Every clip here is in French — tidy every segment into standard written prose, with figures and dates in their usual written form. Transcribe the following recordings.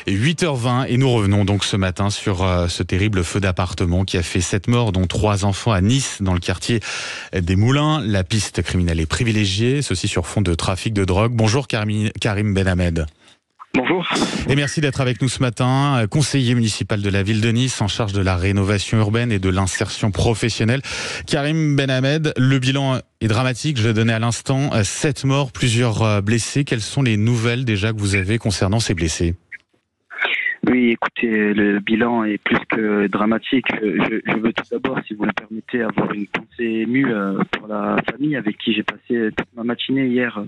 Et 8h20 et nous revenons donc ce matin sur ce terrible feu d'appartement qui a fait 7 morts dont 3 enfants à Nice dans le quartier des Moulins. La piste criminelle est privilégiée, ceci sur fond de trafic de drogue. Bonjour Karim Benhamed. Bonjour. Et merci d'être avec nous ce matin, conseiller municipal de la ville de Nice en charge de la rénovation urbaine et de l'insertion professionnelle. Karim Benhamed, le bilan est dramatique, je l'ai donné à l'instant, 7 morts, plusieurs blessés. Quelles sont les nouvelles déjà que vous avez concernant ces blessés ? Oui, écoutez, le bilan est plus que dramatique. Je veux tout d'abord, si vous le permettez, avoir une pensée émue pour la famille avec qui j'ai passé toute ma matinée hier,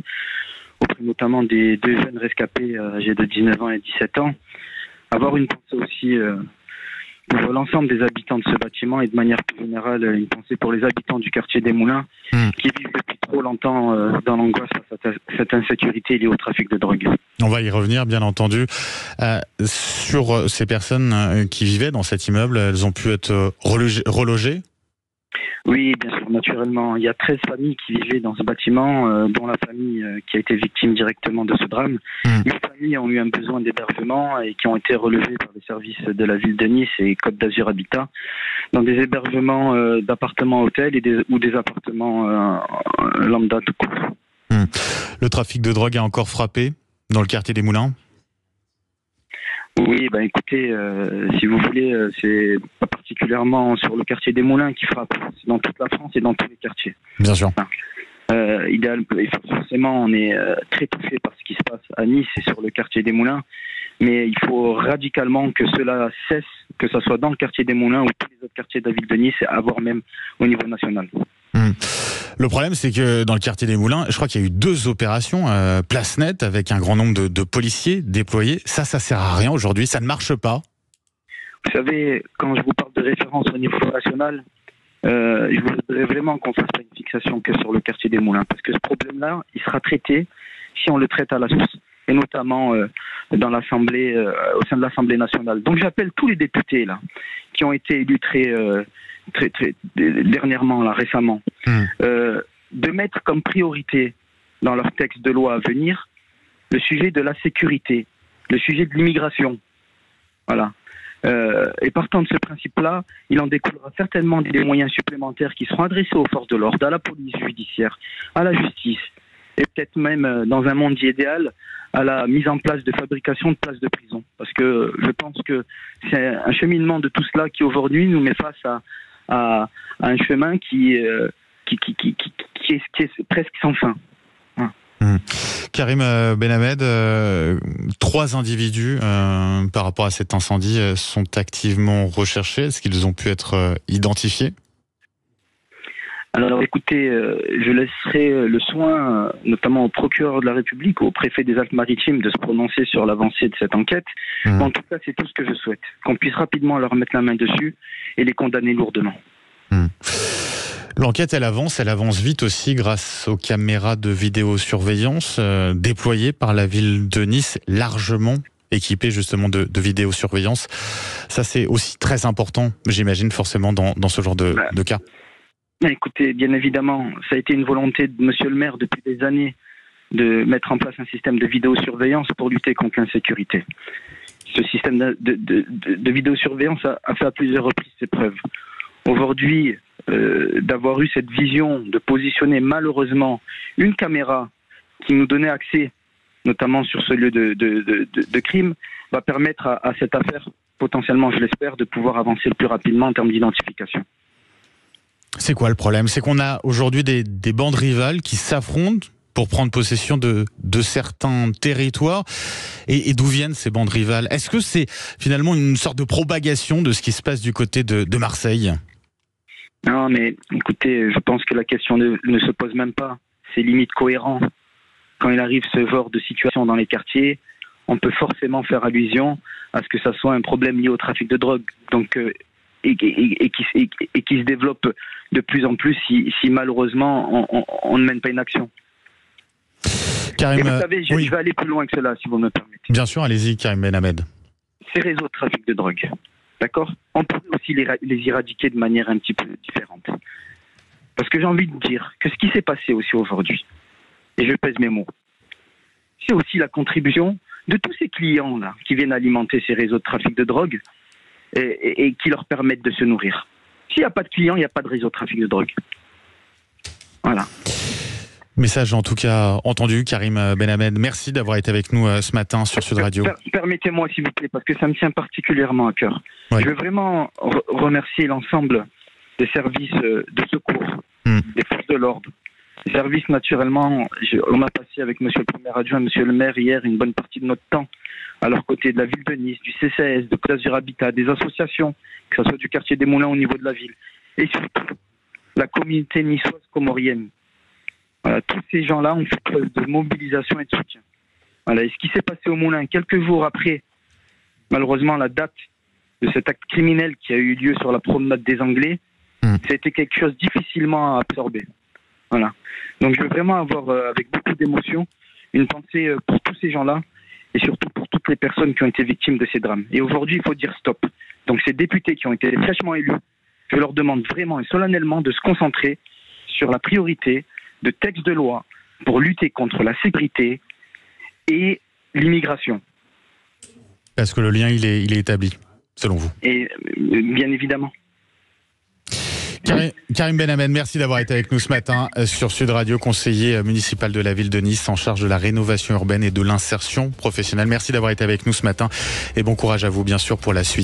auprès notamment des 2 jeunes rescapés âgés de 19 ans et 17 ans. Avoir une pensée aussi pour l'ensemble des habitants de ce bâtiment et de manière plus générale, une pensée pour les habitants du quartier des Moulins qui vivent depuis trop longtemps dans l'angoisse face à cette insécurité liée au trafic de drogue. On va y revenir, bien entendu. Sur ces personnes qui vivaient dans cet immeuble, elles ont pu être relogées ? Oui, bien sûr, naturellement. Il y a 13 familles qui vivaient dans ce bâtiment, dont la famille qui a été victime directement de ce drame. 8 familles ont eu un besoin d'hébergement et qui ont été relevées par les services de la ville de Nice et Côte d'Azur Habitat dans des hébergements d'appartements hôtels ou des appartements lambda tout court. Le trafic de drogue a encore frappé dans le quartier des Moulins ? Oui, écoutez, si vous voulez, c'est pas particulièrement sur le quartier des Moulins qui frappe. C'est dans toute la France et dans tous les quartiers. Bien sûr. Forcément, on est très touché par ce qui se passe à Nice et sur le quartier des Moulins. Mais il faut radicalement que cela cesse, que ce soit dans le quartier des Moulins ou tous les autres quartiers de la ville de Nice, voire même au niveau national. Le problème, c'est que dans le quartier des Moulins, je crois qu'il y a eu 2 opérations place nette avec un grand nombre de policiers déployés. Ça sert à rien aujourd'hui, ça ne marche pas. Vous savez, quand je vous parle de référence au niveau national, je voudrais vraiment qu'on fasse pas une fixation que sur le quartier des Moulins, parce que ce problème-là, il sera traité si on le traite à la source, et notamment dans l'Assemblée, au sein de l'Assemblée nationale. Donc j'appelle tous les députés là, qui ont été élus très dernièrement, là, récemment, de mettre comme priorité dans leur texte de loi à venir le sujet de la sécurité, le sujet de l'immigration. Voilà. Et partant de ce principe-là, il en découlera certainement des moyens supplémentaires qui seront adressés aux forces de l'ordre, à la police judiciaire, à la justice, et peut-être même, dans un monde idéal, à la mise en place de fabrication de places de prison. Parce que je pense que c'est un cheminement de tout cela qui aujourd'hui nous met face à un chemin qui est presque sans fin. Karim Benhamed, 3 individus par rapport à cet incendie sont activement recherchés. Est-ce qu'ils ont pu être identifiés ? Alors écoutez, je laisserai le soin, notamment au procureur de la République, au préfet des Alpes-Maritimes, de se prononcer sur l'avancée de cette enquête. Mais en tout cas, c'est tout ce que je souhaite, qu'on puisse rapidement leur mettre la main dessus et les condamner lourdement. L'enquête, elle avance vite aussi grâce aux caméras de vidéosurveillance déployées par la ville de Nice, largement équipées justement de vidéosurveillance. Ça, c'est aussi très important, j'imagine, forcément, dans ce genre de cas. Écoutez, bien évidemment, ça a été une volonté de monsieur le maire depuis des années de mettre en place un système de vidéosurveillance pour lutter contre l'insécurité. Ce système de vidéosurveillance a fait à plusieurs reprises ses preuves. Aujourd'hui, d'avoir eu cette vision de positionner malheureusement une caméra qui nous donnait accès, notamment sur ce lieu de crime, va permettre à cette affaire, potentiellement, je l'espère, de pouvoir avancer le plus rapidement en termes d'identification. C'est quoi le problème ? C'est qu'on a aujourd'hui des bandes rivales qui s'affrontent pour prendre possession de certains territoires. Et d'où viennent ces bandes rivales ? Est-ce que c'est finalement une sorte de propagation de ce qui se passe du côté de Marseille ? Non, mais écoutez, je pense que la question ne se pose même pas. C'est limite cohérent. Quand il arrive ce genre de situation dans les quartiers, on peut forcément faire allusion à ce que ça soit un problème lié au trafic de drogue. Donc, et qui se développe de plus en plus si malheureusement on ne mène pas une action. Karim, et vous savez, je vais aller plus loin que cela, si vous me permettez. Bien sûr, allez-y, Karim Benhamed. Ces réseaux de trafic de drogue, d'accord ? On pourrait aussi les éradiquer de manière un petit peu différente. Parce que j'ai envie de dire que ce qui s'est passé aussi aujourd'hui, et je pèse mes mots, c'est aussi la contribution de tous ces clients-là qui viennent alimenter ces réseaux de trafic de drogue et qui leur permettent de se nourrir. S'il n'y a pas de clients, il n'y a pas de réseau de trafic de drogue. Voilà. Message en tout cas entendu, Karim Benhamed. Merci d'avoir été avec nous ce matin sur Sud Radio. Permettez-moi s'il vous plaît, parce que ça me tient particulièrement à cœur. Oui. Je veux vraiment remercier l'ensemble des services de secours, des forces de l'ordre. Les services, naturellement, on a passé avec monsieur le premier adjoint, monsieur le maire hier une bonne partie de notre temps à leur côté, de la ville de Nice, du CCS, de Côte d'Azur Habitat, des associations, que ce soit du quartier des Moulins au niveau de la ville, et surtout la communauté niçoise comorienne. Voilà, tous ces gens-là ont fait preuve de mobilisation et de soutien. Voilà, et ce qui s'est passé au Moulin quelques jours après, malheureusement, la date de cet acte criminel qui a eu lieu sur la promenade des Anglais, c'était quelque chose difficilement à absorber. Voilà. Donc je veux vraiment avoir, avec beaucoup d'émotion, une pensée pour tous ces gens-là et surtout pour toutes les personnes qui ont été victimes de ces drames. Et aujourd'hui, il faut dire stop. Donc ces députés qui ont été fraîchement élus, je leur demande vraiment et solennellement de se concentrer sur la priorité de textes de loi pour lutter contre la sécurité et l'immigration. Parce que le lien, il est établi, selon vous. Et bien évidemment. Karim Benhamed, merci d'avoir été avec nous ce matin sur Sud Radio, conseiller municipal de la ville de Nice en charge de la rénovation urbaine et de l'insertion professionnelle. Merci d'avoir été avec nous ce matin et bon courage à vous bien sûr pour la suite.